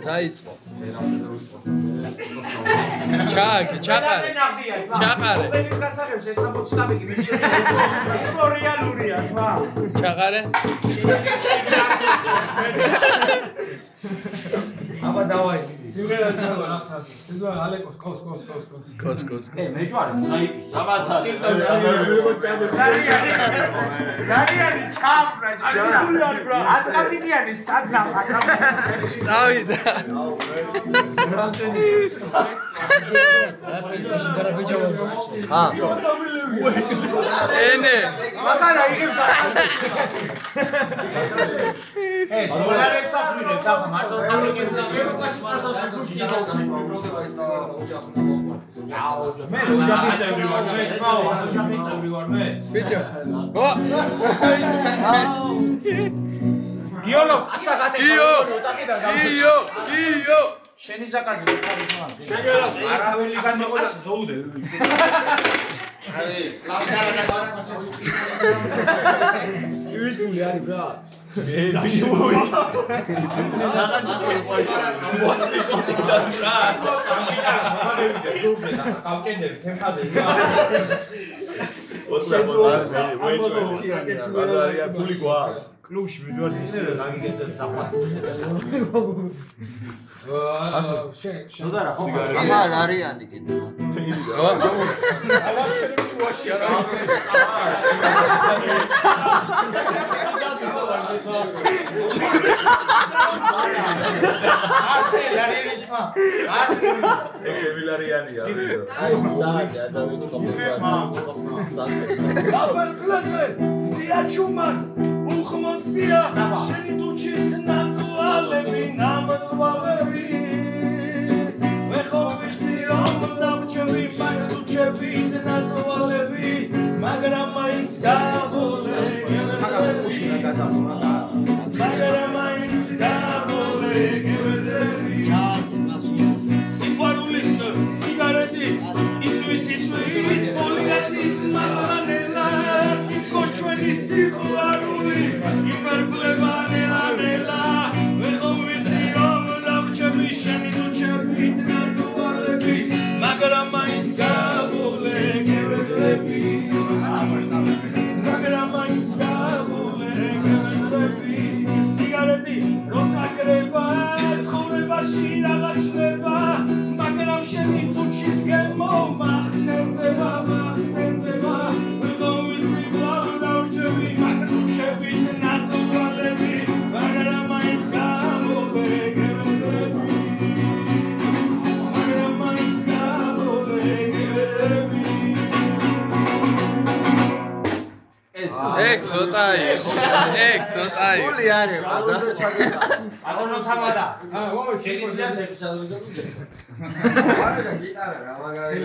დაიწყო. ჩაყარე. ოპენის გასაღებს ეს 60 კი მე შეიძლება რეალურია თვა. ჩაყარე. აბა დავაი. სიმღერა ძალა ახსას. სეზონ ალეკოს კოს. მეჯვარი მოზაიკის. სამაცალი. გარიანი ჩავრა. ასულიანი ბრა. ასკაპიტიანი საგნავ ასამში. წავიდა. ენე. მაგარა იგებს დოლარებსაც ვიღებ და მარტო ამიგებს და მე ოჯახის წევრი ვარ მე ძმაო ოჯახის წევრი ვარ მე ბიჭო გიოლო ასაგატე გიო შენი ზაკაზი ხარი ძმა არაველი განმეყო და ზოუდე აი ლაფტარა და ის გული არის ბრა კლუბში მიდوار ისე გაგიგეთ საფათზე შენ ამა არიანი კიდე ალა შენ შუაში არა გული არის აგონო თამადა აა, ო, შეიძლება შეიძლება ეპიზოდები გიტარა რა მაგარი